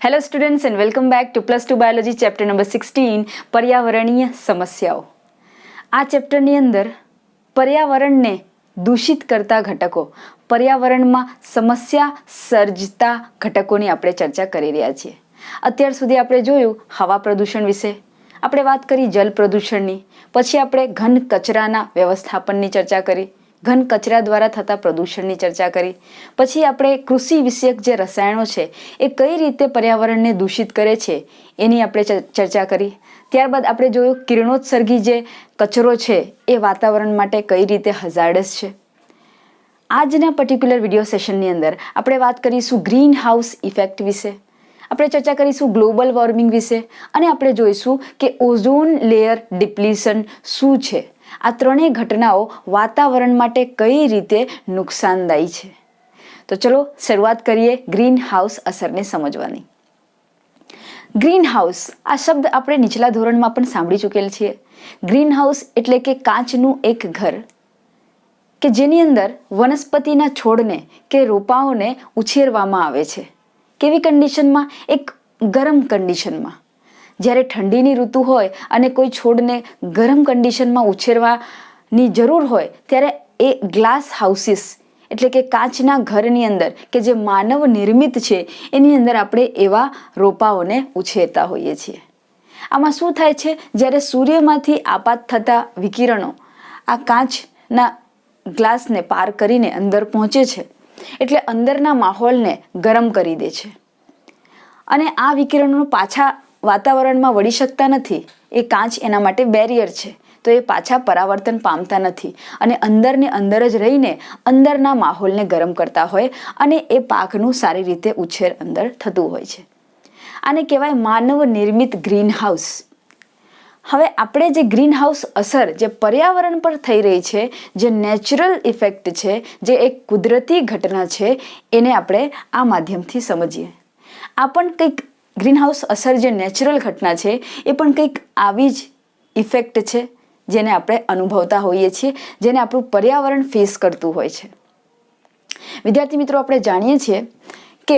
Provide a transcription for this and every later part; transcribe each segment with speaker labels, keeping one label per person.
Speaker 1: Hello students and welcome back to +2 biology chapter number 16 પર્યાવરણીય સમસ્યાઓ. આ ચેપ્ટરની અંદર પર્યાવરણને દૂષિત કરતા ઘટકો, પર્યાવરણમાં સમસ્યા સર્જતા ઘટકોની આપણે ચર્ચા કરી રહ્યા છીએ. અત્યાર સુધી આપણે જોયું હવા પ્રદૂષણ વિશે, આપણે વાત કરી જલ પ્રદૂષણની, પછી આપણે ઘન કચરાના વ્યવસ્થાપનની ચર્ચા કરી, ઘન કચરા દ્વારા થતા પ્રદૂષણની ચર્ચા કરી, પછી આપણે કૃષિ વિષયક જે રસાયણો છે એ કઈ રીતે પર્યાવરણને દૂષિત કરે છે એની આપણે ચર્ચા કરી. ત્યારબાદ આપણે જોયું કિરણોત્સર્ગી જે કચરો છે એ વાતાવરણ માટે કઈ રીતે હઝાર્ડસ છે. આજના પર્ટિક્યુલર વિડીયો સેશનની અંદર આપણે વાત કરીશું ગ્રીન હાઉસ ઇફેક્ટ વિશે, આપણે ચર્ચા કરીશું ગ્લોબલ વોર્મિંગ વિશે, અને આપણે જોઈશું કે ઓઝોન લેયર ડિપ્લીશન શું છે. આ ત્રણેય ઘટનાઓ વાતાવરણ માટે કઈ રીતે નુકસાનદાયી છે. તો ચલો શરૂઆત કરીએ ગ્રીન હાઉસ અસરને સમજવાની. ગ્રીન હાઉસ આ શબ્દ આપણે નીચલા ધોરણમાં પણ સાંભળી ચૂકેલ છીએ. ગ્રીન હાઉસ એટલે કે કાચનું એક ઘર કે જેની અંદર વનસ્પતિના છોડને કે રોપાઓને ઉછેરવામાં આવે છે. કેવી કન્ડિશનમાં? એક ગરમ કન્ડિશનમાં. જ્યારે ઠંડીની ઋતુ હોય અને કોઈ છોડને ગરમ કન્ડિશનમાં ઉછેરવાની જરૂર હોય ત્યારે એ ગ્લાસ હાઉસીસ એટલે કે કાચના ઘરની અંદર કે જે માનવ નિર્મિત છે એની અંદર આપણે એવા રોપાઓને ઉછેરતા હોઈએ છીએ. આમાં શું થાય છે? જ્યારે સૂર્યમાંથી આપાત થતા વિકિરણો આ કાચના ગ્લાસને પાર કરીને અંદર પહોંચે છે એટલે અંદરના માહોલને ગરમ કરી દે છે અને આ વિકિરણો પાછા વાતાવરણમાં વળી શકતા નથી. એ કાચ એના માટે બેરિયર છે, તો એ પાછા પરાવર્તન પામતા નથી અને અંદરને અંદર જ રહીને અંદરના માહોલને ગરમ કરતા હોય અને એ પાકનું સારી રીતે ઉછેર અંદર થતું હોય છે. આને કહેવાય માનવ નિર્મિત ગ્રીન હાઉસ. હવે આપણે જે ગ્રીન હાઉસ અસર જે પર્યાવરણ પર થઈ રહી છે, જે નેચરલ ઇફેક્ટ છે, જે એક કુદરતી ઘટના છે, એને આપણે આ માધ્યમથી સમજીએ. આ પણ કંઈક ગ્રીનહાઉસ અસર જે નેચરલ ઘટના છે એ પણ કંઈક આવી જ ઇફેક્ટ છે જેને આપણે અનુભવતા હોઈએ છીએ, જેને આપણું પર્યાવરણ ફેસ કરતું હોય છે. વિદ્યાર્થી મિત્રો, આપણે જાણીએ છીએ કે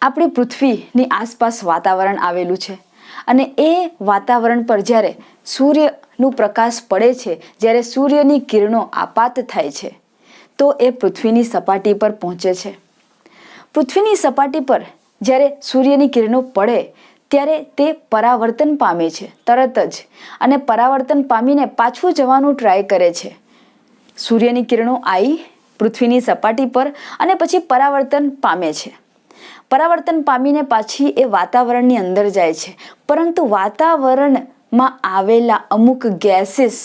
Speaker 1: આપણી પૃથ્વીની આસપાસ વાતાવરણ આવેલું છે અને એ વાતાવરણ પર જ્યારે સૂર્યનું પ્રકાશ પડે છે, જ્યારે સૂર્યની કિરણો આપાત થાય છે તો એ પૃથ્વીની સપાટી પર પહોંચે છે. પૃથ્વીની સપાટી પર જ્યારે સૂર્યની કિરણો પડે ત્યારે તે પરાવર્તન પામે છે તરત જ, અને પરાવર્તન પામીને પાછું જવાનું ટ્રાય કરે છે. સૂર્યની કિરણો આવી પૃથ્વીની સપાટી પર અને પછી પરાવર્તન પામે છે. પરાવર્તન પામીને પાછી એ વાતાવરણની અંદર જાય છે, પરંતુ વાતાવરણમાં આવેલા અમુક ગેસીસ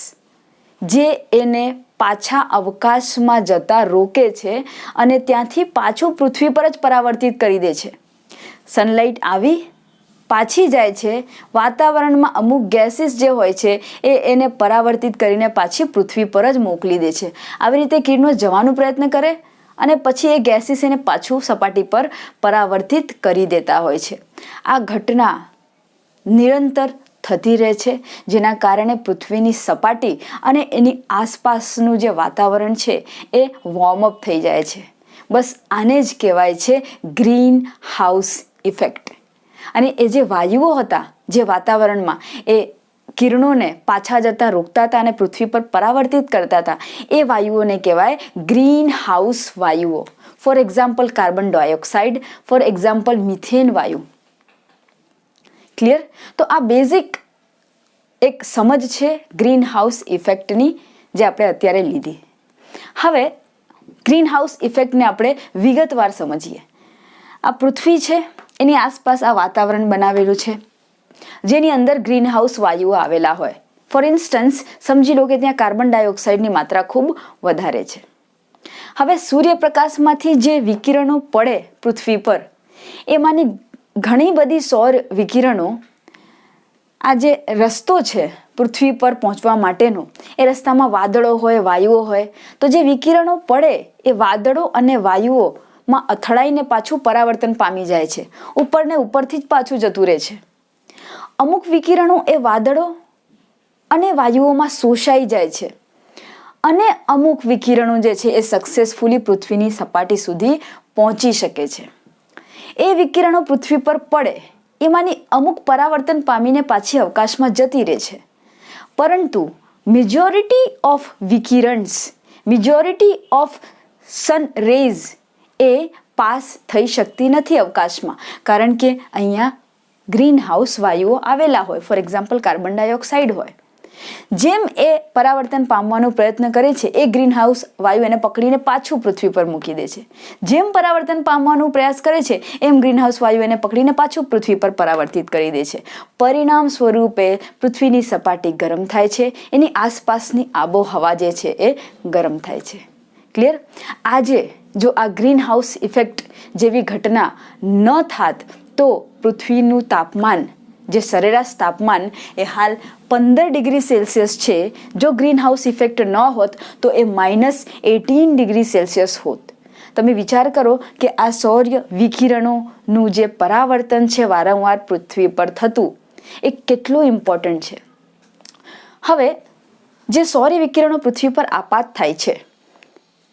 Speaker 1: જે એને પાછા અવકાશમાં જતા રોકે છે અને ત્યાંથી પાછું પૃથ્વી પર જ પરાવર્તિત કરી દે છે. સનલાઇટ આવી પાછી જાય છે, વાતાવરણમાં અમુક ગેસીસ જે હોય છે એને પરાવર્તિત કરીને પાછી પૃથ્વી પર જ મોકલી દે છે. આવી રીતે કિરણો જવાનો પ્રયત્ન કરે અને પછી એ ગેસીસ એને પાછું સપાટી પર પરાવર્તિત કરી દેતા હોય છે. આ ઘટના નિરંતર થતી રહે છે, જેના કારણે પૃથ્વીની સપાટી અને એની આસપાસનું જે વાતાવરણ છે એ વોર્મઅપ થઈ જાય છે. બસ આને જ કહેવાય છે ગ્રીન હાઉસ ઇફેક્ટ. અને એ જે વાયુઓ હતા જે વાતાવરણમાં એ કિરણોને પાછા જતા રોકતા હતા અને પૃથ્વી પર પરાવર્તિત કરતા હતા, એ વાયુઓને કહેવાય ગ્રીન હાઉસ વાયુઓ. For example carbon dioxide, for example methane વાયુ. ક્લિયર? તો આ બેઝિક એક સમજ છે ગ્રીન હાઉસ ઇફેક્ટની જે આપણે અત્યારે લીધી. હવે ગ્રીન હાઉસ ઇફેક્ટને આપણે વિગતવાર સમજીએ. આ પૃથ્વી છે, એની આસપાસ આ વાતાવરણ બનાવેલું છે જેની અંદર ગ્રીન હાઉસ વાયુઓ આવેલા હોય. ફોર ઇન્સ્ટન્સ સમજી લો કે ત્યાં કાર્બન ડાયોક્સાઇડની માત્રા ખૂબ વધારે છે. હવે સૂર્યપ્રકાશમાંથી જે વિકિરણો પડે પૃથ્વી પર, એમાંની ઘણી બધી સૌર વિકિરણો આ જે રસ્તો છે પૃથ્વી પર પહોંચવા માટેનો, એ રસ્તામાં વાદળો હોય, વાયુઓ હોય, તો જે વિકિરણો પડે એ વાદળો અને વાયુઓમાં અથડાઈને પાછું પરાવર્તન પામી જાય છે, ઉપરને ઉપરથી જ પાછું જતું રહે છે. અમુક વિકિરણો એ વાદળો અને વાયુઓમાં શોષાઈ જાય છે અને અમુક વિકિરણો જે છે એ સક્સેસફુલી પૃથ્વીની સપાટી સુધી પહોંચી શકે છે. એ વિકિરણો પૃથ્વી પર પડે એમાંની અમુક પરાવર્તન પામીને પાછી અવકાશમાં જતી રહે છે, પરંતુ મેજોરિટી ઓફ વિકિરણ્સ, મેજોરિટી ઓફ સન રેઝ એ પાસ થઈ શકતી નથી અવકાશમાં, કારણ કે અહીંયા ગ્રીન હાઉસ વાયુઓ આવેલા હોય. ફોર એક્ઝામ્પલ કાર્બન ડાયોક્સાઇડ હોય. જેમ એ પરાવર્તન પામવાનો પ્રયત્ન કરે છે એ ગ્રીન હાઉસ વાયુ એને પકડીને પાછું પૃથ્વી પર મૂકી દે છે. જેમ પરાવર્તન પામવાનો પ્રયાસ કરે છે એમ ગ્રીન હાઉસ વાયુ એને પકડીને પાછું પૃથ્વી પર પરાવર્તિત કરી દે છે. પરિણામ સ્વરૂપે પૃથ્વીની સપાટી ગરમ થાય છે, એની આસપાસની આબોહવા જે છે એ ગરમ થાય છે. ક્લિયર? આજે જો આ ગ્રીન હાઉસ ઇફેક્ટ જેવી ઘટના ન થાત તો પૃથ્વીનું તાપમાન, જે સરેરાશ તાપમાન એ હાલ 15 ડિગ્રી સેલ્સિયસ છે, જો ગ્રીન હાઉસ ઇફેક્ટ ન હોત તો એ -18 ડિગ્રી સેલ્સિયસ હોત. તમે વિચાર કરો કે આ સૌર વિકિરણોનું જે પરાવર્તન છે વારંવાર પૃથ્વી પર થતું એ કેટલું ઇમ્પોર્ટન્ટ છે. હવે જે સૌર વિકિરણો પૃથ્વી પર આપાત થાય છે,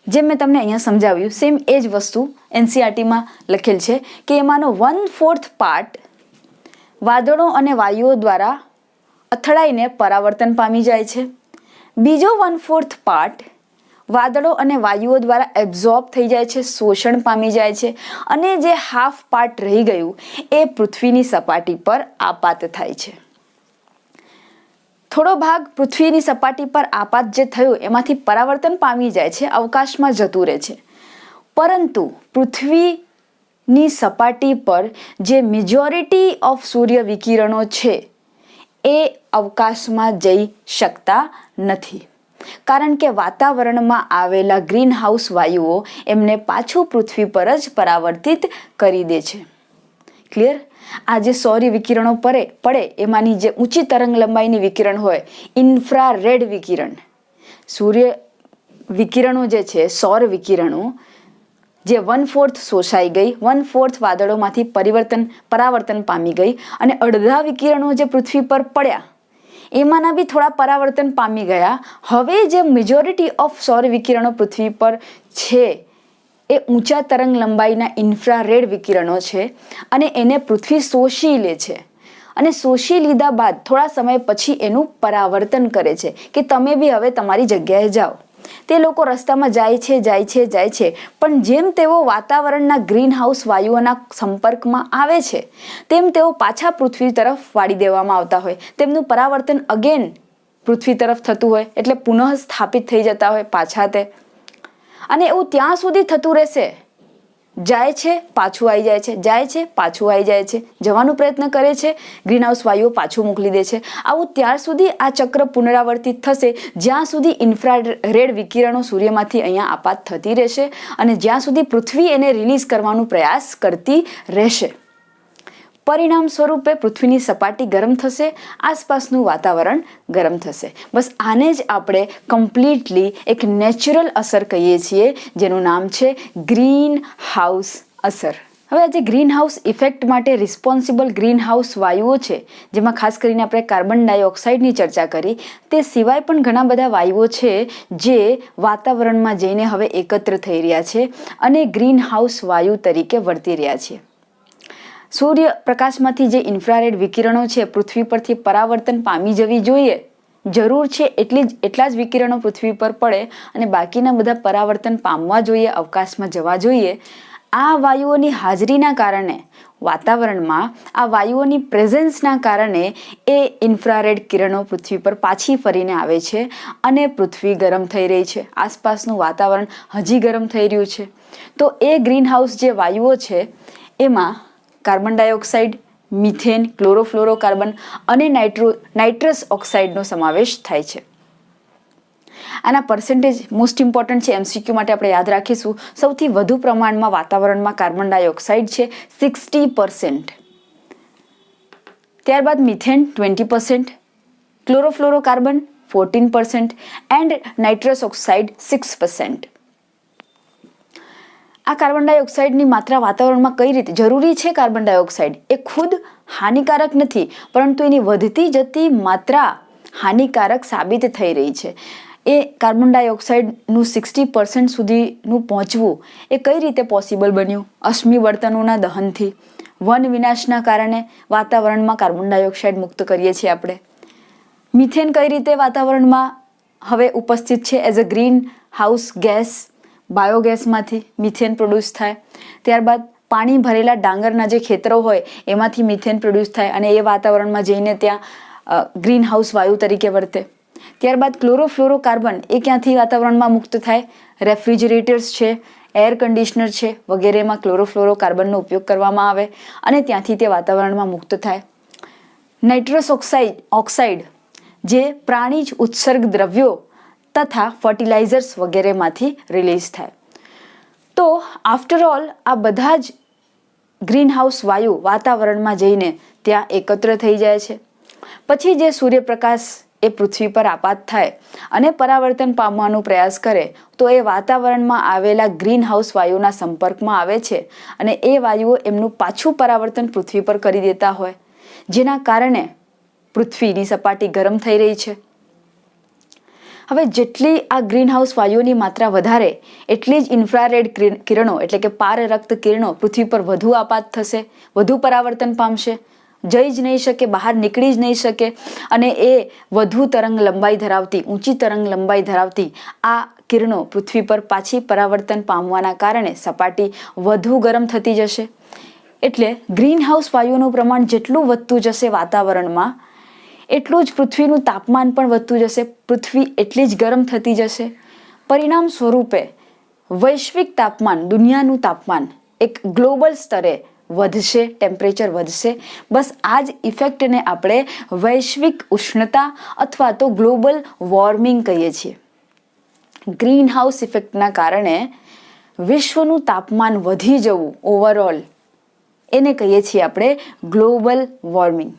Speaker 1: જેમ મેં તમને અહીંયા સમજાવ્યું, સેમ એ જ વસ્તુ NCERTમાં લખેલ છે કે એમાંનો 1/4 પાર્ટ વાદળો અને વાયુઓ દ્વારા અથડાઈને પરાવર્તન પામી જાય છે. બીજો 1/4 પાર્ટ વાદળો અને વાયુઓ દ્વારા એબ્ઝોર્બ થઈ જાય છે, શોષણ પામી જાય છે, અને જે હાફ પાર્ટ રહી ગયું એ પૃથ્વીની સપાટી પર આપાત થાય છે. થોડો ભાગ પૃથ્વીની સપાટી પર આપાત જે થયું એમાંથી પરાવર્તન પામી જાય છે, અવકાશમાં જતું રહે છે. પરંતુ પૃથ્વીની સપાટી પર જે મેજોરિટી ઓફ સૂર્ય વિકિરણો છે એ અવકાશમાં જઈ શકતા નથી, કારણ કે વાતાવરણમાં આવેલા ગ્રીન હાઉસ વાયુઓ એમને પાછું પૃથ્વી પર જ પરાવર્તિત કરી દે છે. ક્લિયર? આ જે સૌર વિકિરણો પડે એમાંની જે ઊંચી તરંગ લંબાઈની વિકિરણ હોય, ઇન્ફ્રારેડ વિકિરણ, સૂર્ય વિકિરણો જે છે, સૌર વિકિરણો જે 1/4 શોષાઈ ગઈ, 1/4 વાદળોમાંથી પરાવર્તન પામી ગઈ, અને અડધા વિકિરણો જે પૃથ્વી પર પડ્યા એમાંના બી થોડા પરાવર્તન પામી ગયા. હવે જે મેજોરિટી ઓફ સૌર વિકિરણો પૃથ્વી પર છે એ ઊંચા તરંગ લંબાઈના ઇન્ફ્રારેડ વિકિરણો છે, અને એને પૃથ્વી શોષી લે છે. અને શોષી લીધા બાદ થોડા સમય પછી એનું પરાવર્તન કરે છે કે તમે બી હવે તમારી જગ્યાએ જાઓ. તે લોકો રસ્તામાં જાય છે, પણ જેમ તેઓ વાતાવરણના ગ્રીન હાઉસ વાયુઓના સંપર્કમાં આવે છે તેમ તેઓ પાછા પૃથ્વી તરફ વાળી દેવામાં આવતા હોય, તેમનું પરાવર્તન અગેન પૃથ્વી તરફ થતું હોય, એટલે પુનઃ સ્થાપિત થઈ જતા હોય પાછા તે. અને એવું ત્યાં સુધી થતું રહેશે, જાય છે પાછું આવી જાય છે, જાય છે પાછું આવી જાય છે, જવાનો પ્રયત્ન કરે છે, ગ્રીન હાઉસ વાયુઓ પાછું મોકલી દે છે. આવું ત્યાર સુધી આ ચક્ર પુનરાવર્તિત થશે જ્યાં સુધી ઇન્ફ્રારેડ વિકિરણો સૂર્યમાંથી અહીંયા આપાત થતી રહેશે, અને જ્યાં સુધી પૃથ્વી એને રિલીઝ કરવાનો પ્રયાસ કરતી રહેશે. પરિણામ સ્વરૂપે પૃથ્વીની સપાટી ગરમ થશે, આસપાસનું વાતાવરણ ગરમ થશે. બસ આને જ આપણે કમ્પ્લીટલી એક નેચરલ અસર કહીએ છીએ, જેનું નામ છે ગ્રીન હાઉસ અસર. હવે આજે ગ્રીન હાઉસ ઇફેક્ટ માટે રિસ્પોન્સિબલ ગ્રીન હાઉસ વાયુઓ છે, જેમાં ખાસ કરીને આપણે કાર્બન ડાયોક્સાઇડની ચર્ચા કરી, તે સિવાય પણ ઘણા બધા વાયુઓ છે જે વાતાવરણમાં જઈને હવે એકત્ર થઈ રહ્યા છે અને ગ્રીન હાઉસ વાયુ તરીકે વર્તી રહ્યા છે. સૂર્ય પ્રકાશમાંથી જે ઇન્ફ્રારેડ વિકિરણો છે પૃથ્વી પરથી પરાવર્તન પામી જવી જોઈએ, જરૂર છે એટલા જ વિકિરણો પૃથ્વી પર પડે અને બાકીના બધા પરાવર્તન પામવા જોઈએ, અવકાશમાં જવા જોઈએ. આ વાયુઓની હાજરીના કારણે વાતાવરણમાં આ વાયુઓની પ્રેઝન્સના કારણે એ ઇન્ફ્રારેડ કિરણો પૃથ્વી પર પાછી ફરીને આવે છે અને પૃથ્વી ગરમ થઈ રહી છે, આસપાસનું વાતાવરણ હજી ગરમ થઈ રહ્યું છે. તો એ ગ્રીન હાઉસ જે વાયુઓ છે એમાં કાર્બન ડાયોક્સાઇડ, મિથેન, ક્લોરોફ્લોરોકાર્બન અને નાઇટ્રસ ઓક્સાઇડનો સમાવેશ થાય છે. આના પર્સન્ટેજ મોસ્ટ ઇમ્પોર્ટન્ટ છે, MCQ માટે આપણે યાદ રાખીશું. સૌથી વધુ પ્રમાણમાં વાતાવરણમાં કાર્બન ડાયોક્સાઇડ છે 60%, ત્યારબાદ methane 20%, chlorofluorocarbon 14% and nitrous oxide 6%. આ કાર્બન ડાયોક્સાઇડની માત્રા વાતાવરણમાં કઈ રીતે જરૂરી છે? કાર્બન ડાયોક્સાઇડ એ ખુદ હાનિકારક નથી, પરંતુ એની વધતી જતી માત્રા હાનિકારક સાબિત થઈ રહી છે. એ કાર્બન ડાયોક્સાઇડનું 60% સુધીનું પહોંચવું એ કઈ રીતે પોસિબલ બન્યું? અશ્મિ બળતણોના દહનથી, વન વિનાશના કારણે વાતાવરણમાં કાર્બન ડાયોક્સાઇડ મુક્ત કરીએ છીએ આપણે. મિથેન કઈ રીતે વાતાવરણમાં હવે ઉપસ્થિત છે as a greenhouse gas, બાયોગેસમાંથી મિથેન પ્રોડ્યુસ થાય. ત્યારબાદ પાણી ભરેલા ડાંગરના જે ખેતરો હોય એમાંથી મિથેન પ્રોડ્યુસ થાય અને એ વાતાવરણમાં જઈને ત્યાં ગ્રીન હાઉસ વાયુ તરીકે વર્તે. ત્યારબાદ ક્લોરોફ્લોરોકાર્બન એ ક્યાંથી વાતાવરણમાં મુક્ત થાય? રેફ્રિજરેટર્સ છે, એર કન્ડિશનર છે વગેરેમાં ક્લોરોફ્લોરોકાર્બનનો ઉપયોગ કરવામાં આવે અને ત્યાંથી તે વાતાવરણમાં મુક્ત થાય. નાઇટ્રસ ઓક્સાઇડ જે પ્રાણીજ ઉત્સર્ગ દ્રવ્યો તથા ફર્ટિલાઇઝર્સ વગેરેમાંથી રિલીઝ થાય. તો આફ્ટર ઓલ આ બધા જ ગ્રીનહાઉસ વાયુ વાતાવરણમાં જઈને ત્યાં એકત્ર થઈ જાય છે. પછી જે સૂર્યપ્રકાશ એ પૃથ્વી પર આપાત થાય અને પરાવર્તન પામવાનો પ્રયાસ કરે તો એ વાતાવરણમાં આવેલા ગ્રીનહાઉસ વાયુના સંપર્કમાં આવે છે અને એ વાયુઓ એમનું પાછું પરાવર્તન પૃથ્વી પર કરી દેતા હોય, જેના કારણે પૃથ્વીની સપાટી ગરમ થઈ રહી છે. હવે જેટલી આ ગ્રીનહાઉસ વાયુઓની માત્રા વધારે એટલી જ ઇન્ફ્રારેડ કિરણો એટલે કે પારરક્ત કિરણો પૃથ્વી પર વધુ આપાત થશે, વધુ પરાવર્તન પામશે, જઈ જ નહીં શકે, બહાર નીકળી જ નહીં શકે અને એ વધુ તરંગ લંબાઈ ધરાવતી, ઊંચી તરંગ લંબાઈ ધરાવતી આ કિરણો પૃથ્વી પર પાછી પરાવર્તન પામવાના કારણે સપાટી વધુ ગરમ થતી જશે. એટલે ગ્રીનહાઉસ વાયુઓનું પ્રમાણ જેટલું વધતું જશે વાતાવરણમાં એટલું જ પૃથ્વીનું તાપમાન પણ વધતું જશે, પૃથ્વી એટલી જ ગરમ થતી જશે. પરિણામ સ્વરૂપે વૈશ્વિક તાપમાન, દુનિયાનું તાપમાન એક ગ્લોબલ સ્તરે વધશે, ટેમ્પરેચર વધશે. બસ આ જ ઇફેક્ટને આપણે વૈશ્વિક ઉષ્ણતા અથવા તો ગ્લોબલ વોર્મિંગ કહીએ છીએ. ગ્રીન હાઉસ ઇફેક્ટના કારણે વિશ્વનું તાપમાન વધી જવું ઓવરઓલ એને કહીએ છીએ આપણે ગ્લોબલ વોર્મિંગ.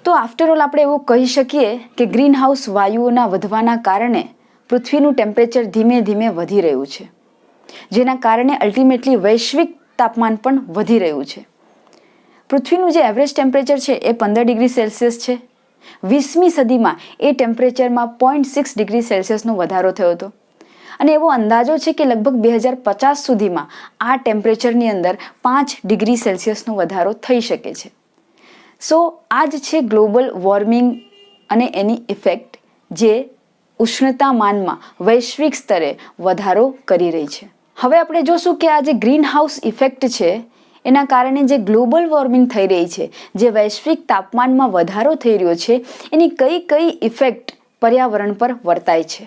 Speaker 1: તો આફ્ટર ઓલ આપણે એવું કહી શકીએ કે ગ્રીન હાઉસ વાયુઓના વધવાના કારણે પૃથ્વીનું ટેમ્પરેચર ધીમે ધીમે વધી રહ્યું છે, જેના કારણે અલ્ટિમેટલી વૈશ્વિક તાપમાન પણ વધી રહ્યું છે. પૃથ્વીનું જે એવરેજ ટેમ્પરેચર છે એ 15 ડિગ્રી સેલ્સિયસ છે. 20મી સદીમાં એ ટેમ્પરેચરમાં 0.6 ડિગ્રી સેલ્સિયસનો વધારો થયો હતો અને એવો અંદાજો છે કે લગભગ 2050 સુધીમાં આ ટેમ્પરેચરની અંદર 5 ડિગ્રી સેલ્સિયસનો વધારો થઈ શકે છે. સો આ જ છે ગ્લોબલ વોર્મિંગ અને એની ઇફેક્ટ જે ઉષ્ણતામાનમાં વૈશ્વિક સ્તરે વધારો કરી રહી છે. હવે આપણે જોશું કે આ જે ગ્રીન હાઉસ ઇફેક્ટ છે એના કારણે જે ગ્લોબલ વોર્મિંગ થઈ રહી છે, જે વૈશ્વિક તાપમાનમાં વધારો થઈ રહ્યો છે, એની કઈ કઈ ઇફેક્ટ પર્યાવરણ પર વર્તાય છે.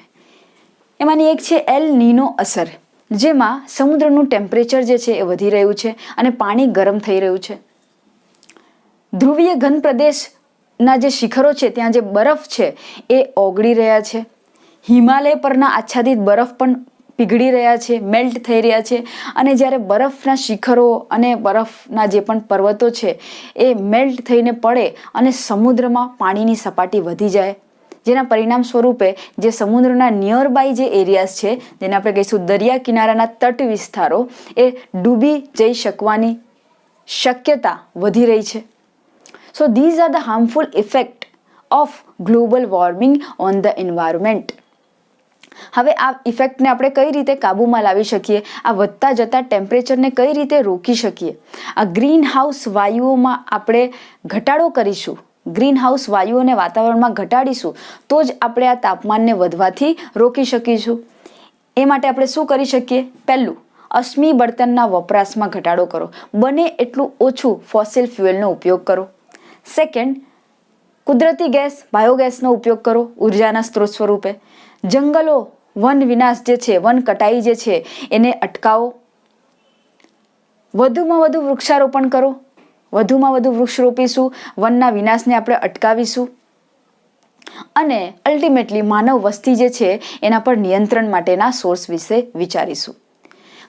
Speaker 1: એમાંની એક છે એલ નીનો અસર, જેમાં સમુદ્રનું ટેમ્પરેચર જે છે એ વધી રહ્યું છે અને પાણી ગરમ થઈ રહ્યું છે. ધ્રુવીય ઘન પ્રદેશના જે શિખરો છે ત્યાં જે બરફ છે એ ઓગળી રહ્યા છે. હિમાલય પરના આચ્છાદિત બરફ પણ પીગળી રહ્યા છે, મેલ્ટ થઈ રહ્યા છે અને જ્યારે બરફના શિખરો અને બરફના જે પણ પર્વતો છે એ મેલ્ટ થઈને પડે અને સમુદ્રમાં પાણીની સપાટી વધી જાય, જેના પરિણામ સ્વરૂપે જે સમુદ્રના નિયર બાય જે એરિયાઝ છે, જેને આપણે કહીશું દરિયા કિનારાના તટ વિસ્તારો, એ ડૂબી જઈ શકવાની શક્યતા વધી રહી છે. So these are the harmful effect of global warming on the environment. હવે આ ઇફેક્ટને આપણે કઈ રીતે કાબૂમાં લાવી શકીએ? આ વધતા જતા ટેમ્પરેચરને કઈ રીતે રોકી શકીએ? આ ગ્રીન હાઉસ વાયુઓમાં આપણે ઘટાડો કરીશું, ગ્રીન હાઉસ વાયુઓને વાતાવરણમાં ઘટાડીશું તો જ આપણે આ તાપમાનને વધવાથી રોકી શકીશું. એ માટે આપણે શું કરી શકીએ? પહેલું, અશ્મિ બળતણના વપરાશમાં ઘટાડો કરો, બને એટલું ઓછું ફોસિલ ફ્યુએલનો ઉપયોગ કરો. સેકન્ડ, કુદરતી ગેસ, બાયોગેસનો ઉપયોગ કરો ઉર્જાના સ્ત્રોત સ્વરૂપે. જંગલો, વન વિનાશ જે છે, વન કટાઈ જે છે એને અટકાવો. વધુમાં વધુ વૃક્ષારોપણ કરો, વધુમાં વધુ વૃક્ષ રોપીશું, વનના વિનાશને આપણે અટકાવીશું અને અલ્ટિમેટલી માનવ વસ્તી જે છે એના પર નિયંત્રણ માટેના સોર્સ વિશે વિચારીશું.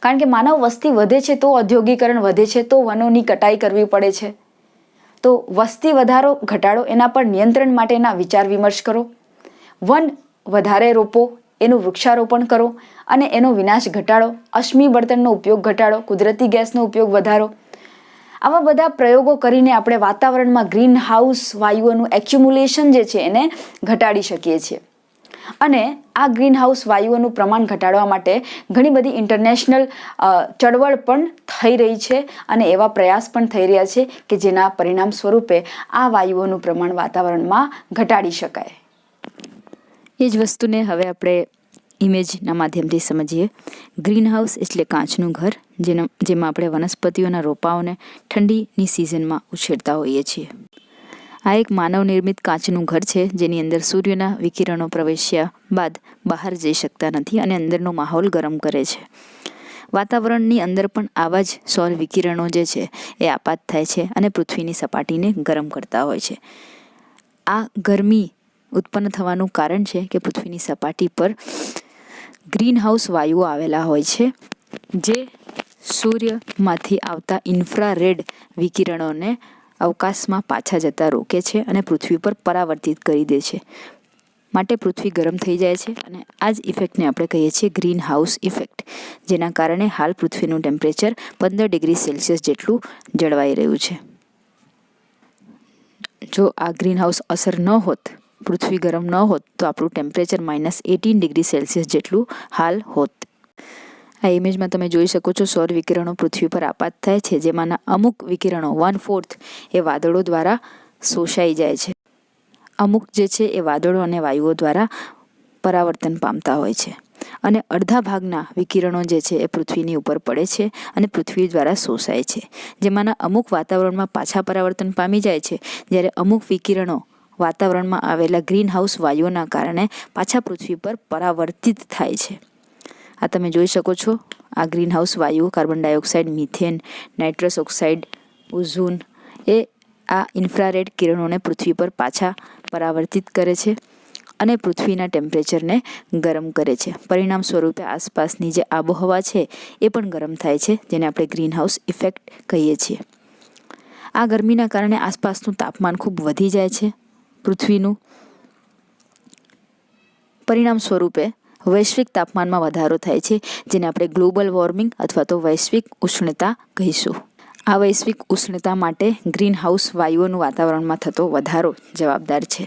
Speaker 1: કારણ કે માનવ વસ્તી વધે છે તો ઔદ્યોગિકરણ વધે છે તો વનોની કટાઈ કરવી પડે છે. તો વસ્તી વધારો ઘટાડો, એના પર નિયંત્રણ માટેના વિચાર વિમર્શ કરો. વન વધારે રોપો, એનું વૃક્ષારોપણ કરો અને એનો વિનાશ ઘટાડો. અશ્મિ બળતણનો ઉપયોગ ઘટાડો, કુદરતી ગેસનો ઉપયોગ વધારો. આવા બધા પ્રયોગો કરીને આપણે વાતાવરણમાં ગ્રીન હાઉસ વાયુઓનું એક્યુમ્યુલેશન જે છે એને ઘટાડી શકીએ છીએ. અને આ ગ્રીનહાઉસ વાયુઓનું પ્રમાણ ઘટાડવા માટે ઘણી બધી ઇન્ટરનેશનલ ચળવળ પણ થઈ રહી છે અને એવા પ્રયાસ પણ થઈ રહ્યા છે કે જેના પરિણામ સ્વરૂપે આ વાયુઓનું પ્રમાણ વાતાવરણમાં ઘટાડી શકાય. એ જ વસ્તુને હવે આપણે ઇમેજના માધ્યમથી સમજીએ. ગ્રીનહાઉસ એટલે કાચનું ઘર, જેમાં આપણે વનસ્પતિઓના રોપાઓને ઠંડીની સિઝનમાં ઉછેરતા હોઈએ છીએ. આ એક માનવ નિર્મિત કાચનું ઘર છે જેની અંદર સૂર્યના વિકિરણો પ્રવેશ્યા બાદ બહાર જઈ શકતા નથી અને અંદરનો માહોલ ગરમ કરે છે. વાતાવરણની અંદર પણ આવા જ સૌર વિકિરણો જે છે એ આપાત થાય છે અને પૃથ્વીની સપાટીને ગરમ કરતા હોય છે. આ ગરમી ઉત્પન્ન થવાનું કારણ છે કે પૃથ્વીની સપાટી પર ગ્રીનહાઉસ વાયુઓ આવેલા હોય છે જે સૂર્યમાંથી આવતા ઇન્ફ્રારેડ વિકિરણોને અવકાશમાં પાછા જતા રોકે છે અને પૃથ્વી પર પરાવર્તિત કરી દે છે. માટે પૃથ્વી ગરમ થઈ જાય છે અને આ જ ઇફેક્ટને આપણે કહીએ છીએ ગ્રીન હાઉસ ઇફેક્ટ, જેના કારણે હાલ પૃથ્વીનું ટેમ્પરેચર 15 ડિગ્રી સેલ્સિયસ જેટલું જળવાઈ રહ્યું છે. જો આ ગ્રીન હાઉસ અસર ન હોત, પૃથ્વી ગરમ ન હોત, તો આપણું ટેમ્પરેચર -18 ડિગ્રી સેલ્સિયસ જેટલું હાલ હોત. આ ઇમેજમાં તમે જોઈ શકો છો સૌર વિકિરણો પૃથ્વી પર આપાત થાય છે, જેમાંના અમુક વિકિરણો 1/4 એ વાદળો દ્વારા શોષાઈ જાય છે. અમુક જે છે એ વાદળો અને વાયુઓ દ્વારા પરાવર્તન પામતા હોય છે અને અડધા ભાગના વિકિરણો જે છે એ પૃથ્વીની ઉપર પડે છે અને પૃથ્વી દ્વારા શોષાય છે, જેમાંના અમુક વાતાવરણમાં પાછા પરાવર્તન પામી જાય છે, જ્યારે અમુક વિકિરણો વાતાવરણમાં આવેલા ગ્રીનહાઉસ વાયુઓના કારણે પાછા પૃથ્વી પર પરાવર્તિત થાય છે. આ તમે જોઈ શકો છો. આ ગ્રીનહાઉસ વાયુઓ carbon dioxide, methane, nitrous oxide, ozone એ આ ઇન્ફ્રારેડ કિરણોને પૃથ્વી પર પાછા પરાવર્તિત કરે છે અને પૃથ્વીના ટેમ્પરેચરને ગરમ કરે છે. પરિણામ સ્વરૂપે આસપાસની જે આબોહવા છે એ પણ ગરમ થાય છે, જેને આપણે ગ્રીનહાઉસ ઇફેક્ટ કહીએ છીએ. આ ગરમીના કારણે આસપાસનું તાપમાન ખૂબ વધી જાય છે પૃથ્વીનું. પરિણામ સ્વરૂપે વૈશ્વિક તાપમાનમાં વધારો થાય છે, જેને આપણે ગ્લોબલ વોર્મિંગ અથવા તો વૈશ્વિક ઉષ્ણતા કહીશું. આ વૈશ્વિક ઉષ્ણતા માટે ગ્રીનહાઉસ વાયુઓનું વાતાવરણમાં થતો વધારો જવાબદાર છે.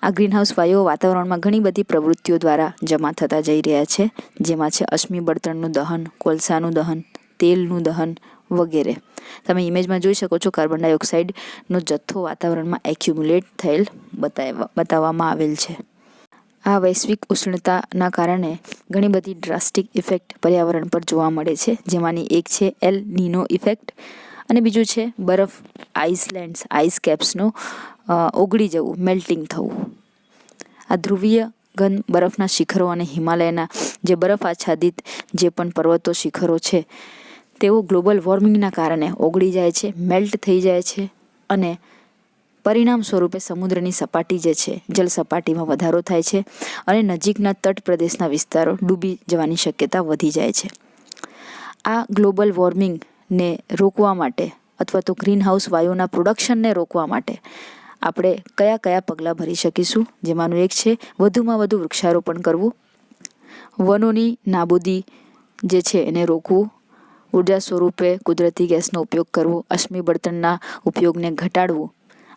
Speaker 1: આ ગ્રીનહાઉસ વાયુઓ વાતાવરણમાં ઘણી બધી પ્રવૃત્તિઓ દ્વારા જમા થતા જઈ રહ્યા છે, જેમાં છે અશ્મિ બળતણનું દહન, કોલસાનું દહન, તેલનું દહન વગેરે. તમે ઇમેજમાં જોઈ શકો છો કાર્બન ડાયોક્સાઇડનો જથ્થો વાતાવરણમાં એક્યુમ્યુલેટ થયેલ બતાવવામાં આવેલ છે. આ વૈશ્વિક ઉષ્ણતાના કારણે ઘણી બધી ડ્રાસ્ટિક ઇફેક્ટ પર્યાવરણ પર જોવા મળે છે, જેમાંની એક છે એલ નીનો ઇફેક્ટ અને બીજું છે બરફ, આઇસલેન્ડ્સ, આઇસ કેપ્સનું ઓગળી જવું, મેલ્ટિંગ થવું. આ ધ્રુવીય ઘન બરફના શિખરો અને હિમાલયના જે બરફ આચ્છાદિત જે પણ પર્વતો શિખરો છે તેઓ ગ્લોબલ વોર્મિંગના કારણે ઓગળી જાય છે, મેલ્ટ થઈ જાય છે અને પરિણામ સ્વરૂપે સમુદ્રની સપાટી જે છે જળ સપાટીમાં વધારો થાય છે અને નજીકના તટ પ્રદેશના વિસ્તારો ડૂબી જવાની શક્યતા વધી જાય છે. આ ગ્લોબલ વોર્મિંગને રોકવા માટે અથવા તો ગ્રીનહાઉસ વાયુઓના પ્રોડક્શનને રોકવા માટે આપણે કયા કયા પગલાં ભરી શકીશું, જેમાંનું એક છે વધુમાં વધુ વૃક્ષારોપણ કરવું, વનોની નાબૂદી જે છે એને રોકવું, ઉર્જા સ્વરૂપે કુદરતી ગેસનો ઉપયોગ કરવો, અશ્મિ બળતણના ઉપયોગને ઘટાડવું.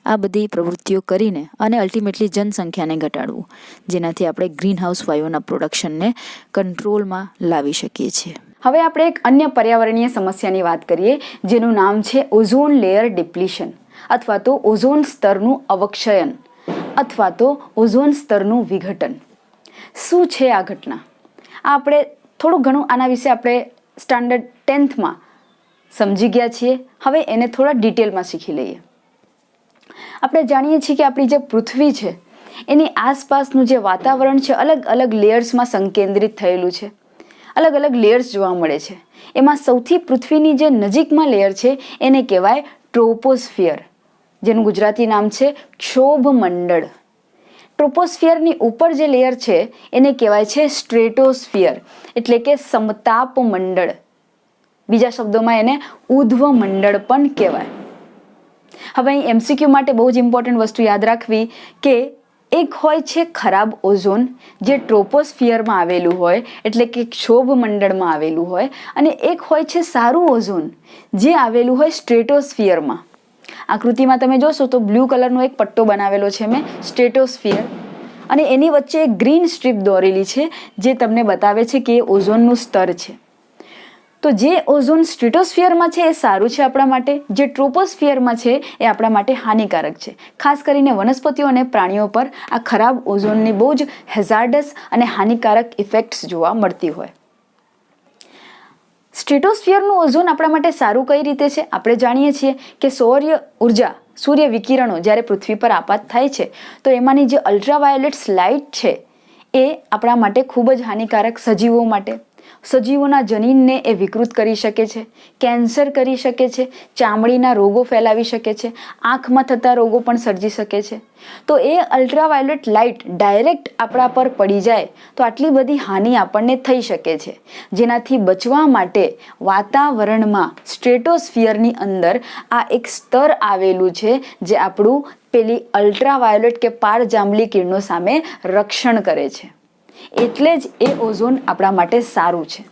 Speaker 1: આ બધી પ્રવૃત્તિઓ કરીને અને અલ્ટિમેટલી જનસંખ્યાને ઘટાડવું, જેનાથી આપણે ગ્રીનહાઉસ વાયુઓના પ્રોડક્શનને કંટ્રોલમાં લાવી શકીએ છીએ. હવે આપણે એક અન્ય પર્યાવરણીય સમસ્યાની વાત કરીએ, જેનું નામ છે ઓઝોન લેયર ડિપ્લીશન અથવા તો ઓઝોન સ્તરનું અવક્ષયન અથવા તો ઓઝોન સ્તરનું વિઘટન. શું છે આ ઘટના? આપણે થોડું ઘણું આના વિશે આપણે સ્ટાન્ડર્ડ 10થમાં સમજી ગયા છીએ. હવે એને થોડા ડિટેલમાં શીખી લઈએ. આપણે જાણીએ છીએ કે આપણી જે પૃથ્વી છે એની આસપાસનું જે વાતાવરણ છે અલગ અલગ લેયર્સમાં સંકેન્દ્રિત થયેલું છે. અલગ અલગ લેયર્સ જોવા મળે છે. એમાં સૌથી પૃથ્વીની જે નજીકમાં લેયર છે એને કહેવાય ટ્રોપોસ્ફિયર, જેનું ગુજરાતી નામ છે ક્ષોભ મંડળ. ટ્રોપોસ્ફિયરની ઉપર જે લેયર છે એને કહેવાય છે સ્ટ્રેટોસ્ફિયર, એટલે કે સમતાપ મંડળ. બીજા શબ્દોમાં એને ઉધ્વ મંડળ પણ કહેવાય. હવે અહીં MCQ માટે બહુ જ ઇમ્પોર્ટન્ટ વસ્તુ યાદ રાખવી કે એક હોય છે ખરાબ ઓઝોન જે ટ્રોપોસ્ફિયરમાં આવેલું હોય, એટલે કે ક્ષોભ મંડળમાં આવેલું હોય, અને એક હોય છે સારું ઓઝોન જે આવેલું હોય સ્ટ્રેટોસ્ફિયરમાં. આકૃતિમાં તમે જોશો તો બ્લુ કલરનો એક પટ્ટો બનાવેલો છે મેં, સ્ટ્રેટોસ્ફિયર. અને એની વચ્ચે એક ગ્રીન સ્ટ્રીપ દોરેલી છે જે તમને બતાવે છે કે એ ઓઝોનનું સ્તર છે. તો જે ઓઝોન સ્ટ્રેટોસ્ફિયરમાં છે એ સારું છે આપણા માટે, જે ટ્રોપોસ્ફિયરમાં છે એ આપણા માટે હાનિકારક છે. ખાસ કરીને વનસ્પતિઓ અને પ્રાણીઓ પર આ ખરાબ ઓઝોનની બહુ જ હેઝાર્ડસ અને હાનિકારક ઇફેક્ટ્સ જોવા મળતી હોય. સ્ટ્રેટોસ્ફિયરનું ઓઝોન આપણા માટે સારું કઈ રીતે છે? આપણે જાણીએ છીએ કે સૂર્ય વિકિરણો જ્યારે પૃથ્વી પર આપાત થાય છે તો એમાંની જે અલ્ટ્રાવાયોલેટ્સ લાઇટ છે એ આપણા માટે ખૂબ જ હાનિકારક, સજીવો માટે. સજીવોના જનીનને એ વિકૃત કરી શકે છે, કેન્સર કરી શકે છે, ચામડીના રોગો ફેલાવી શકે છે, આંખમાં થતા રોગો પણ સર્જી શકે છે. તો એ અલ્ટ્રાવાયોલેટ લાઇટ ડાયરેક્ટ આપણા પર પડી જાય તો આટલી બધી હાનિ આપણને થઈ શકે છે. જેનાથી બચવા માટે વાતાવરણમાં સ્ટ્રેટોસ્ફિયરની અંદર આ એક સ્તર આવેલું છે જે આપણું પેલી અલ્ટ્રાવાયોલેટ કે પારજાંબલી કિરણો સામે રક્ષણ કરે છે. એટલે જ એ ઓઝોન આપણા માટે સારું છે.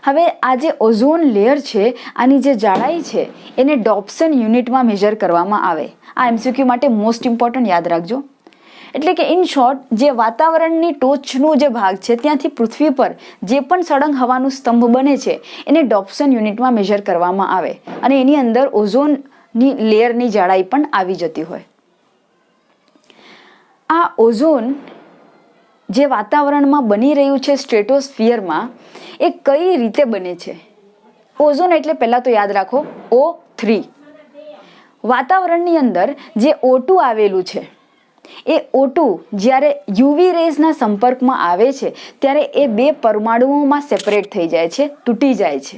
Speaker 1: હવે આ જે ઓઝોન લેયર છે આની જે જાડાઈ છે એને ડોપ્સન યુનિટમાં મેજર કરવામાં આવે. આ એમસીક્યુ માટે મોસ્ટ ઇમ્પોર્ટન્ટ યાદ રાખજો. એટલે કે ઇન શોર્ટ, જે વાતાવરણની ટોચનું જે ભાગ છે ત્યાંથી પૃથ્વી પર જે પણ સળંગ હવાનું સ્તંભ બને છે એને ડોપ્સન યુનિટમાં મેજર કરવામાં આવે અને એની અંદર ઓઝોનની લેયરની જાડાઈ પણ આવી જતી હોય. આ ઓઝોન જે વાતાવરણમાં બની રહ્યું છે સ્ટ્રેટોસ્ફિયરમાં એ કઈ રીતે બને છે? ઓઝોન એટલે પહેલાં તો યાદ રાખો O3. વાતાવરણની અંદર જે O2 આવેલું છે એ O2 જ્યારે યુવી રેઝના સંપર્કમાં આવે છે ત્યારે એ બે પરમાણુઓમાં સેપરેટ થઈ જાય છે, તૂટી જાય છે.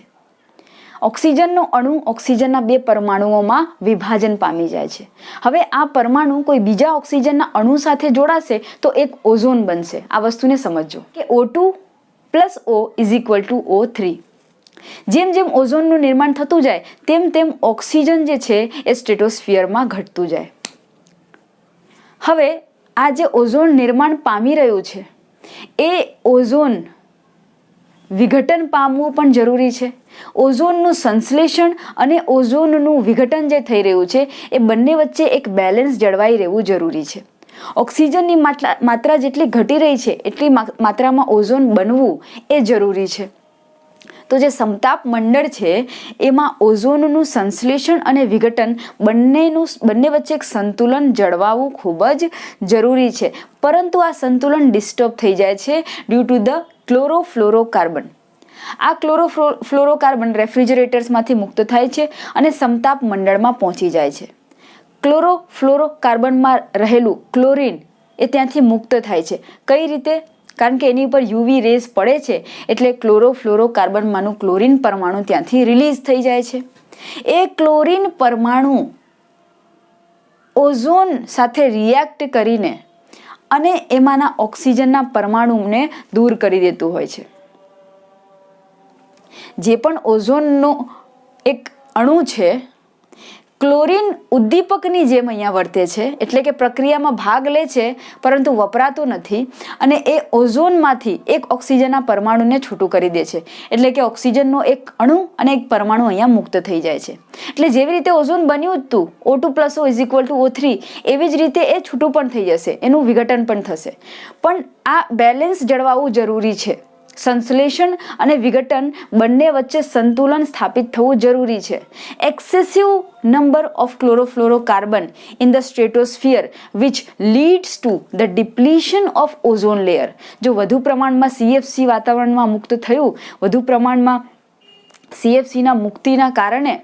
Speaker 1: ઓક્સિજનનો અણુ ઓક્સિજનના બે પરમાણુઓમાં વિભાજન પામી જાય છે. હવે આ પરમાણુ કોઈ બીજા ઓક્સિજનના અણુ સાથે જોડાશે તો એક ઓઝોન બનશે. આ વસ્તુને સમજજો કે O2 + O = O3. જેમ જેમ ઓઝોનનું નિર્માણ થતું જાય તેમ તેમ ઓક્સિજન જે છે એ સ્ટ્રેટોસ્ફિયરમાં ઘટતું જાય. હવે આ જે ઓઝોન નિર્માણ પામી રહ્યું છે એ ઓઝોન વિઘટન પામવું પણ જરૂરી છે. ઓઝોનનું સંશ્લેષણ અને ઓઝોનનું વિઘટન જે થઈ રહ્યું છે એ બંને વચ્ચે એક બેલેન્સ જળવાઈ રહેવું જરૂરી છે. ઓક્સિજનની માત્રા જેટલી ઘટી રહી છે એટલી માત્રામાં ઓઝોન બનવું એ જરૂરી છે. તો જે સમતાપ મંડળ છે એમાં ઓઝોનનું સંશ્લેષણ અને વિઘટન બંને વચ્ચે એક સંતુલન જળવાવું ખૂબ જ જરૂરી છે. પરંતુ આ સંતુલન ડિસ્ટર્બ થઈ જાય છે ડ્યુ ટુ ધ ક્લોરોફ્લોરોકાર્બન. આ ક્લોરોફ્લોરોકાર્બન રેફ્રિજરેટર્સમાંથી મુક્ત થાય છે અને સમતાપ મંડળમાં પહોંચી જાય છે. ક્લોરોફ્લોરોકાર્બનમાં રહેલું ક્લોરીન એ ત્યાંથી મુક્ત થાય છે. કઈ રીતે? કારણ કે એની ઉપર યુવી રેઝ પડે છે એટલે ક્લોરોફ્લોરોકાર્બનમાંનું ક્લોરીન પરમાણુ ત્યાંથી રિલીઝ થઈ જાય છે. એ ક્લોરીન પરમાણુ ઓઝોન સાથે રિએક્ટ કરીને અને એમાંના ઓક્સિજનના પરમાણુને દૂર કરી દેતું હોય છે. જે પણ ઓઝોનનો એક અણુ છે ક્લોરીન ઉદ્દીપકની જેમ અહીંયા વર્તે છે, એટલે કે પ્રક્રિયામાં ભાગ લે છે પરંતુ વપરાતો નથી અને એ ઓઝોનમાંથી એક ઓક્સિજનના પરમાણુને છૂટું કરી દે છે. એટલે કે ઓક્સિજનનો એક અણુ અને એક પરમાણુ અહીંયા મુક્ત થઈ જાય છે. એટલે જેવી રીતે ઓઝોન બન્યું હતું O2 + O = O3 એવી જ રીતે એ છૂટું પણ થઈ જશે, એનું વિઘટન પણ થશે. પણ આ બેલેન્સ જળવાવું જરૂરી છે. સંશ્લેષણ અને વિઘટન બંને વચ્ચે સંતુલન સ્થાપિત થવું જરૂરી છે. Excessive number of chlorofluorocarbon in the stratosphere which leads to the depletion of ozone layer. જો વધુ પ્રમાણમાં CFC વાતાવરણમાં મુક્ત થયું, વધુ પ્રમાણમાં CFCના મુક્તિના કારણે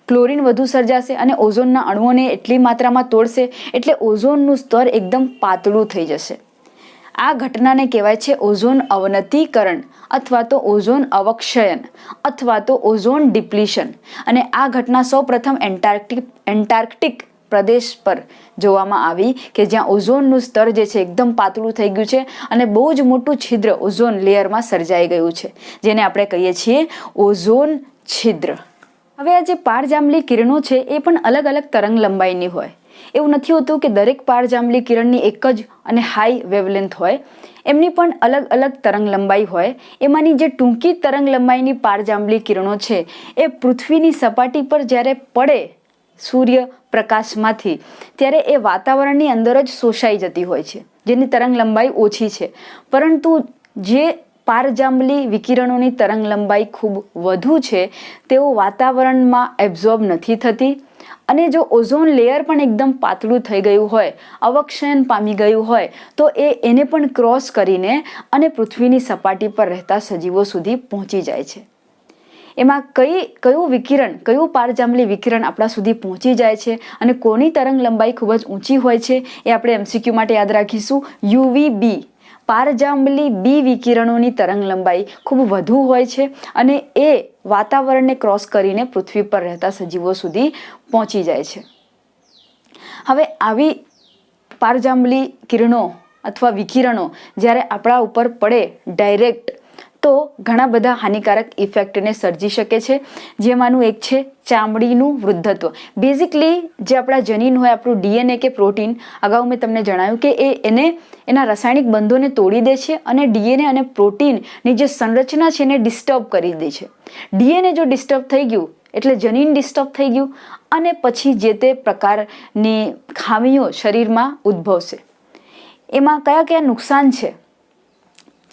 Speaker 1: ક્લોરીન વધુ સર્જાશે અને ઓઝોનના અણુઓને એટલી માત્રામાં તોડશે એટલે ઓઝોનનું સ્તર એકદમ પાતળું થઈ જશે. આ ઘટનાને કહેવાય છે ઓઝોન અવનતીકરણ અથવા તો ઓઝોન અવક્ષયન અથવા તો ઓઝોન ડિપ્લીશન. અને આ ઘટના સૌપ્રથમ એન્ટાર્કટિક પ્રદેશ પર જોવામાં આવી કે જ્યાં ઓઝોનનું સ્તર જે છે એકદમ પાતળું થઈ ગયું છે અને બહુ જ મોટું છિદ્ર ઓઝોન લેયરમાં સર્જાઈ ગયું છે, જેને આપણે કહીએ છીએ ઓઝોન છિદ્ર. હવે આ જે પારજાંબલી કિરણો છે એ પણ અલગ અલગ તરંગ લંબાઈની હોય. એવું નથી હોતું કે દરેક પારજાંબલી કિરણની એક જ અને હાઈ વેવલેન્થ હોય. એમની પણ અલગ અલગ તરંગ લંબાઈ હોય. એમાંની જે ટૂંકી તરંગ લંબાઈની પારજાંબલી કિરણો છે એ પૃથ્વીની સપાટી પર જ્યારે પડે સૂર્યપ્રકાશમાંથી, ત્યારે એ વાતાવરણની અંદર જ શોષાઈ જતી હોય છે, જેની તરંગ લંબાઈ ઓછી છે. પરંતુ જે પારજાંબલી વિકિરણોની તરંગ લંબાઈ ખૂબ વધુ છે તેઓ વાતાવરણમાં એબ્ઝોર્બ નથી થતી, અને જો ઓઝોન લેયર પણ એકદમ પાતળું થઈ ગયું હોય, અવક્ષયન પામી ગયું હોય, તો એને પણ ક્રોસ કરીને અને પૃથ્વીની સપાટી પર રહેતા સજીવો સુધી પહોંચી જાય છે. એમાં કયું વિકિરણ, કયું પારજાંબલી વિકિરણ આપણા સુધી પહોંચી જાય છે અને કોની તરંગ લંબાઈ ખૂબ જ ઊંચી હોય છે એ આપણે એમસીક્યુ માટે યાદ રાખીશું. યુવીબી, પારજાંબલી બી વિકિરણોની તરંગ લંબાઈ ખૂબ વધુ હોય છે અને એ વાતાવરણને ક્રોસ કરીને પૃથ્વી પર રહેતા સજીવો સુધી પહોંચી જાય છે. હવે આવી પારજાંબલી કિરણો અથવા વિકિરણો જ્યારે આપણા ઉપર પડે ડાયરેક્ટ, તો ઘણા બધા હાનિકારક ઇફેક્ટને સર્જી શકે છે. જેમાંનું એક છે ચામડીનું વૃદ્ધત્વ. બેઝિકલી જે આપણા જનીન હોય, આપણું ડીએનએ કે પ્રોટીન, અગાઉ મેં તમને જણાવ્યું કે એના રાસાયણિક બંધોને તોડી દે છે અને ડીએનએ અને પ્રોટીનની જે સંરચના છે એને ડિસ્ટર્બ કરી દે છે. ડીએનએ જો ડિસ્ટર્બ થઈ ગયું એટલે જનીન ડિસ્ટર્બ થઈ ગયું અને પછી જે તે પ્રકારની ખામીઓ શરીરમાં ઉદ્ભવશે. એમાં કયા કયા નુકસાન છે?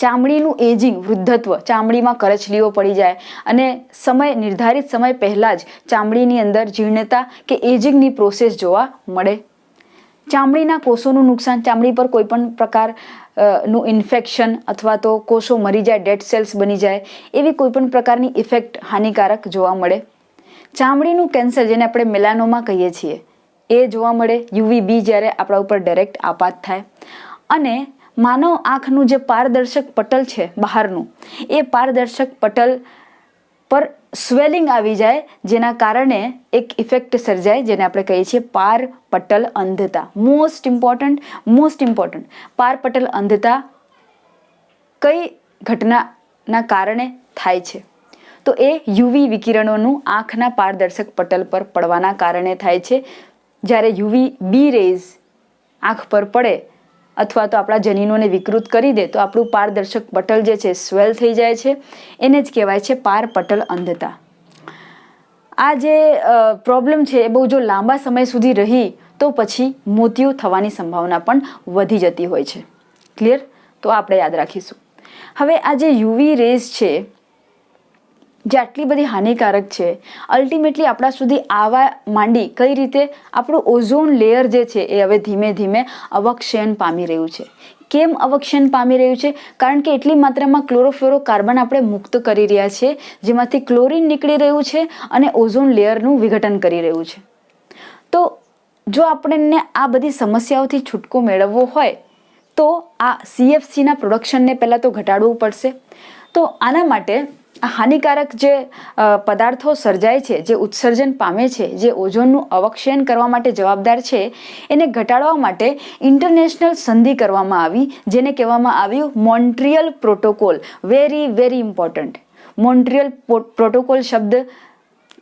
Speaker 1: ચામડીનું એજિંગ, વૃદ્ધત્વ, ચામડીમાં કરચલીઓ પડી જાય અને નિર્ધારિત સમય પહેલાં જ ચામડીની અંદર જીર્ણતા કે એજિંગની પ્રોસેસ જોવા મળે. ચામડીના કોષોનું નુકસાન, ચામડી પર કોઈ પણ પ્રકારનું ઇન્ફેક્શન અથવા તો કોષો મરી જાય, ડેડ સેલ્સ બની જાય, એવી કોઈ પણ પ્રકારની ઇફેક્ટ હાનિકારક જોવા મળે. ચામડીનું કેન્સર, જેને આપણે મેલાનોમા કહીએ છીએ, એ જોવા મળે યુવીબી જ્યારે આપણા ઉપર ડાયરેક્ટ આપાત થાય. અને માનવ આંખનું જે પારદર્શક પટલ છે બહારનું, એ પારદર્શક પટલ પર સ્વેલિંગ આવી જાય, જેના કારણે એક ઇફેક્ટ સર્જાય, જેને આપણે કહીએ છીએ પારપટલ અંધતા. મોસ્ટ ઇમ્પોર્ટન્ટ, પારપટલ અંધતા કઈ ઘટનાના કારણે થાય છે? તો એ યુવી વિકિરણોનું આંખના પારદર્શક પટલ પર પડવાના કારણે થાય છે. જ્યારે યુવી બી રેઝ આંખ પર પડે અથવા તો આપણા જનીનોને વિકૃત કરી દે તો આપણું પારદર્શક પટલ જે છે સ્વેલ થઈ જાય છે. એને જ કહેવાય છે પારપટલ અંધતા. આ જે પ્રોબ્લેમ છે એ બહુ જો લાંબા સમય સુધી રહી તો પછી મૃત્યુ થવાની સંભાવના પણ વધી જતી હોય છે. ક્લિયર? તો આપણે યાદ રાખીશું. હવે આ જે યુવી રેઝ છે જે આટલી બધી હાનિકારક છે, અલ્ટિમેટલી આપણા સુધી આવવા માંડી કઈ રીતે? આપણું ઓઝોન લેયર જે છે એ હવે ધીમે ધીમે અવક્ષયન પામી રહ્યું છે. કેમ અવક્ષયન પામી રહ્યું છે? કારણ કે એટલી માત્રામાં ક્લોરોફ્લોરોકાર્બન આપણે મુક્ત કરી રહ્યા છીએ, જેમાંથી ક્લોરીન નીકળી રહ્યું છે અને ઓઝોન લેયરનું વિઘટન કરી રહ્યું છે. તો જો આપણને આ બધી સમસ્યાઓથી છૂટકો મેળવવો હોય તો આ CFCના પ્રોડક્શનને પહેલાં તો ઘટાડવું પડશે. તો આના માટે આ હાનિકારક જે પદાર્થો સર્જાય છે, જે ઉત્સર્જન પામે છે, જે ઓઝોનનું અવક્ષયન કરવા માટે જવાબદાર છે, એને ઘટાડવા માટે ઇન્ટરનેશનલ સંધિ કરવામાં આવી, જેને કહેવામાં આવ્યું Montreal protocol. Very important. Montreal protocol શબ્દ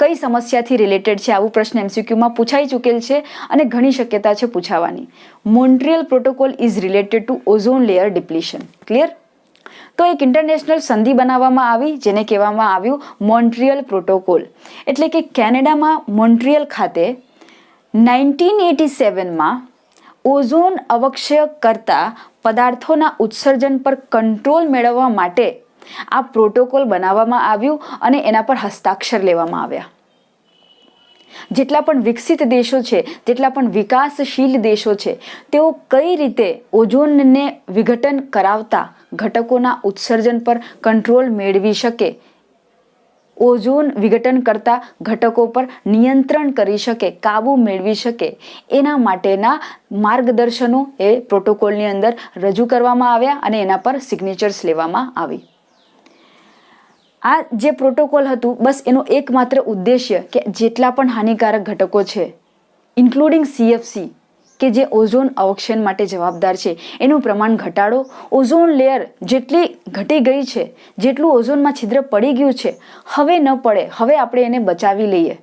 Speaker 1: કઈ સમસ્યાથી રિલેટેડ છે? આવું પ્રશ્ન એમસીક્યુમાં પૂછાઈ ચૂકેલ છે અને ઘણી શક્યતા છે પૂછાવાની. Montreal protocol is related to ozone layer depletion. Clear? તો એક ઇન્ટરનેશનલ સંધિ બનાવવામાં આવી, જેને કહેવામાં આવ્યું મોન્ટ્રિયલ પ્રોટોકોલ. એટલે કે કેનેડામાં મોન્ટ્રિયલ ખાતે 1987માં ઓઝોન અવક્ષય કરતા પદાર્થોના ઉત્સર્જન પર કંટ્રોલ મેળવવા માટે આ પ્રોટોકોલ બનાવવામાં આવ્યું અને એના પર હસ્તાક્ષર લેવામાં આવ્યા. જેટલા પણ વિકસિત દેશો છે, જેટલા પણ વિકાસશીલ દેશો છે, તેઓ કઈ રીતે ઓઝોનને વિઘટન કરાવતા ઘટકોના ઉત્સર્જન પર કંટ્રોલ મેળવી શકે, ઓઝોન વિઘટન કરતા ઘટકો પર નિયંત્રણ કરી શકે, કાબુ મેળવી શકે, એના માટેના માર્ગદર્શનો એ પ્રોટોકોલની અંદર રજૂ કરવામાં આવ્યા અને એના પર સિગ્નેચર્સ લેવામાં આવી. આ જે પ્રોટોકોલ હતું, બસ એનો એકમાત્ર ઉદ્દેશ્ય કે જેટલા પણ હાનિકારક ઘટકો છે, ઇન્ક્લુડિંગ CFC, કે જે ઓઝોન અવક્ષયન માટે જવાબદાર છે, એનું પ્રમાણ ઘટાડો. ઓઝોન લેયર જેટલી ઘટી ગઈ છે, જેટલું ઓઝોનમાં છિદ્ર પડી ગયું છે, હવે ન પડે, હવે આપણે એને બચાવી લઈએ.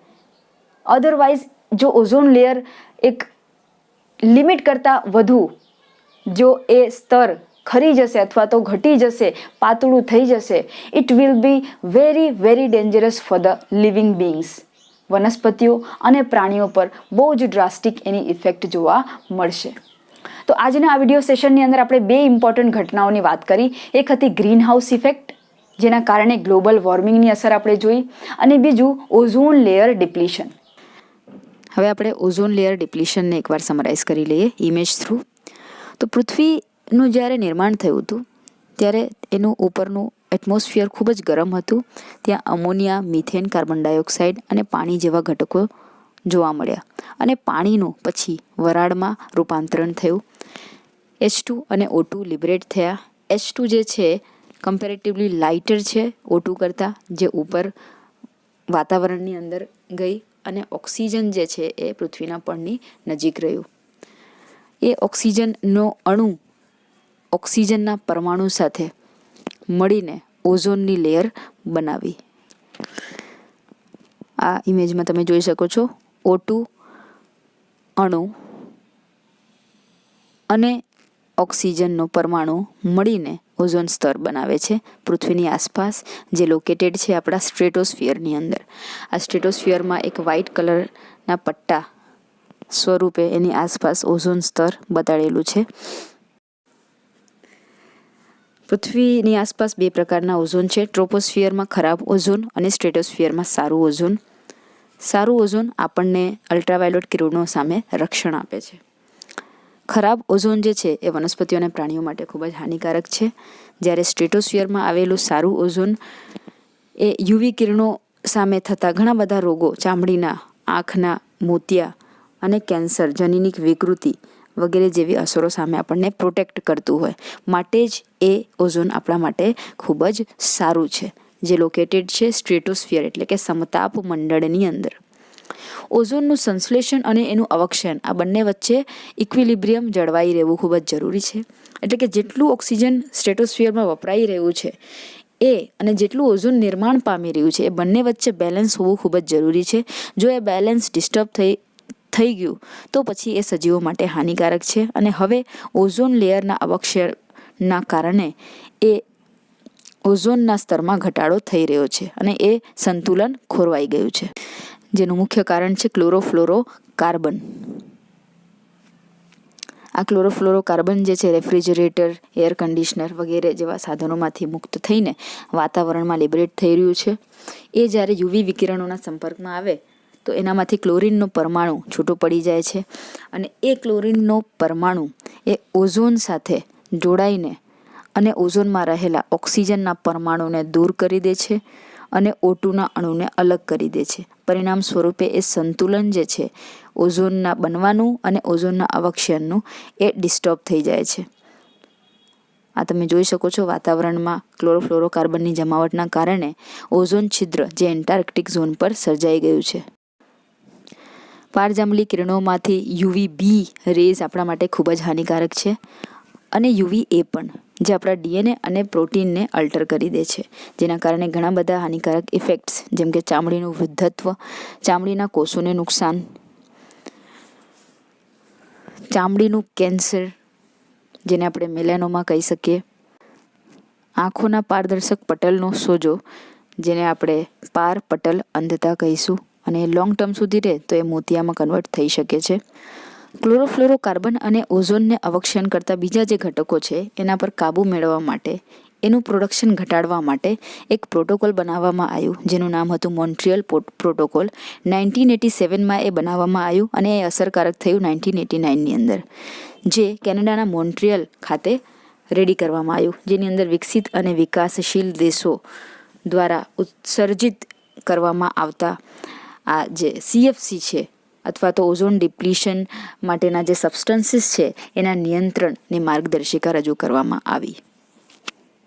Speaker 1: અધરવાઇઝ જો ઓઝોન લેયર એક લિમિટ કરતાં વધુ જો એ સ્તર ખરી જશે અથવા તો ઘટી જશે, પાતળું થઈ જશે, it will be very dangerous for the living beings. વનસ્પતિઓ અને પ્રાણીઓ પર બહુ જ ડ્રાસ્ટિક એની ઇફેક્ટ જોવા મળશે. તો આજના આ વિડીયો સેશનની અંદર આપણે 2 ઇમ્પોર્ટન્ટ ઘટનાઓની વાત કરી. એક હતી ગ્રીન હાઉસ ઇફેક્ટ, જેના કારણે ગ્લોબલ વોર્મિંગની અસર આપણે જોઈ, અને બીજું ઓઝોન લેયર ડિપ્લીશન. હવે આપણે ઓઝોન લેયર ડિપ્લીશનને એકવાર સમરાઇઝ કરી લઈએ ઇમેજ થ્રુ. તો પૃથ્વીનું જ્યારે નિર્માણ થયું હતું ત્યારે એનું ઉપરનું એટમોસ્ફિયર ખૂબ જ ગરમ હતું. ત્યાં અમોનિયા, મિથેન, કાર્બન ડાયોક્સાઇડ અને પાણી જેવા ઘટકો જોવા મળ્યા, અને પાણીનું પછી વરાળમાં રૂપાંતરણ થયું. H2 અને O2 લિબરેટ થયા. H2 જે છે કમ્પેરેટિવલી લાઇટર છે O2 કરતાં, જે ઉપર વાતાવરણની અંદર ગઈ, અને ઓક્સિજન જે છે એ પૃથ્વીના પળની નજીક રહ્યું. એ ઓક્સિજનનો અણુ ઓક્સિજનના પરમાણુ સાથે મળીને ઓઝોનની લેયર બનાવી. આ ઇમેજમાં તમે જોઈ શકો છો O2 અણુ અને ઓક્સિજનનો પરમાણુ મળીને ઓઝોન સ્તર બનાવે છે પૃથ્વીની આસપાસ, જે લોકેટેડ છે આપણા સ્ટ્રેટોસ્ફિયરની અંદર. આ સ્ટ્રેટોસ્ફિયરમાં એક વ્હાઇટ કલરના પટ્ટા સ્વરૂપે એની આસપાસ ઓઝોન સ્તર બતાડેલું છે. પૃથ્વીની આસપાસ 2 પ્રકારના ઓઝોન છે. ટ્રોપોસ્ફિયરમાં ખરાબ ઓઝોન અને સ્ટ્રેટોસ્ફિયરમાં સારું ઓઝોન. સારું ઓઝોન આપણને અલ્ટ્રાવાયોલેટ કિરણો સામે રક્ષણ આપે છે. ખરાબ ઓઝોન જે છે એ વનસ્પતિઓ અને પ્રાણીઓ માટે ખૂબ જ હાનિકારક છે. જ્યારે સ્ટ્રેટોસ્ફિયરમાં આવેલું સારું ઓઝોન એ યુવી કિરણો સામે થતા ઘણા બધા રોગો, ચામડીના, આંખના મોતિયા અને કેન્સર, જનીનિક વિકૃતિ વગેરે જેવી અસરો સામે આપણને પ્રોટેક્ટ કરતું હોય. માટે જ એ ઓઝોન આપણા માટે ખૂબ જ સારું છે, જે લોકેટેડ છે સ્ટ્રેટોસ્ફિયર એટલે કે સમતાપ મંડળની અંદર. ઓઝોનનું સંશ્લેષણ અને એનું અવક્ષેપણ, આ બંને વચ્ચે ઇક્વિલિબ્રિયમ જળવાઈ રહેવું ખૂબ જ જરૂરી છે. એટલે કે જેટલું ઓક્સિજન સ્ટ્રેટોસ્ફિયરમાં વપરાઈ રહ્યું છે એ અને જેટલું ઓઝોન નિર્માણ પામી રહ્યું છે એ બંને વચ્ચે બેલેન્સ હોવું ખૂબ જ જરૂરી છે. જો એ બેલેન્સ ડિસ્ટર્બ થઈ ગયું તો પછી એ સજીવો માટે હાનિકારક છે. અને હવે ઓઝોન લેયરના અવક્ષેપના કારણે એ ઓઝોનના સ્તરમાં ઘટાડો થઈ રહ્યો છે અને એ સંતુલન ખોરવાઈ ગયું છે, જેનું મુખ્ય કારણ છે ક્લોરોફ્લોરોકાર્બન. આ ક્લોરોફ્લોરોકાર્બન જે છે રેફ્રિજરેટર, એર કન્ડિશનર વગેરે જેવા સાધનોમાંથી મુક્ત થઈને વાતાવરણમાં લિબરેટ થઈ રહ્યું છે. એ જ્યારે યુવી વિકિરણોના સંપર્કમાં આવે તો એનામાંથી ક્લોરીનનો પરમાણુ છૂટો પડી જાય છે, અને એ ક્લોરીનનો પરમાણુ એ ઓઝોન સાથે જોડાઈને અને ઓઝોનમાં રહેલા ઓક્સિજનના પરમાણુને દૂર કરી દે છે અને O2ના અણુને અલગ કરી દે છે. પરિણામ સ્વરૂપે એ સંતુલન જે છે ઓઝોનના બનવાનું અને ઓઝોનના અવક્ષેપનું એ ડિસ્ટર્બ થઈ જાય છે. આ તમે જોઈ શકો છો વાતાવરણમાં ક્લોરોફ્લોરોકાર્બનની જમાવટના કારણે ઓઝોન છિદ્ર જે એન્ટાર્કટિક ઝોન પર સર્જાઈ ગયું છે. પારજાંબલી કિરણોમાંથી UVB રેઝ આપણા માટે ખૂબ જ હાનિકારક છે, અને UVA પણ, જે આપણા DNA અને પ્રોટીનને અલ્ટર કરી દે છે, જેના કારણે ઘણા બધા હાનિકારક ઇફેક્ટ્સ જેમ કે ચામડીનું વૃદ્ધત્વ, ચામડીના કોષોને નુકસાન, ચામડીનું કેન્સર જેને આપણે મેલેનોમા કહી શકીએ, આંખોના પારદર્શક પટલનો સોજો જેને આપણે પારપટલ અંધતા કહીશું, અને લોંગ ટર્મ સુધી રહે તો એ મોતિયામાં કન્વર્ટ થઈ શકે છે. ક્લોરોફ્લોરોકાર્બન અને ઓઝોનને અવક્ષેપણ કરતા બીજા જે ઘટકો છે એના પર કાબૂ મેળવવા માટે, એનું પ્રોડક્શન ઘટાડવા માટે એક પ્રોટોકોલ બનાવવામાં આવ્યું, જેનું નામ હતું મોન્ટ્રીયલ પ્રોટોકોલ. 1987માં એ બનાવવામાં આવ્યું અને એ અસરકારક થયું 1989ની અંદર, જે કેનેડાના મોન્ટ્રીયલ ખાતે રેડી કરવામાં આવ્યું, જેની અંદર વિકસિત અને વિકાસશીલ દેશો દ્વારા ઉત્સર્જિત કરવામાં આવતા આ જે CFC છે અથવા તો ઓઝોન ડિપ્લીશન માટેના જે સબસ્ટન્સીસ છે એના નિયંત્રણ ને માર્ગદર્શિકા રજૂ કરવામાં આવી.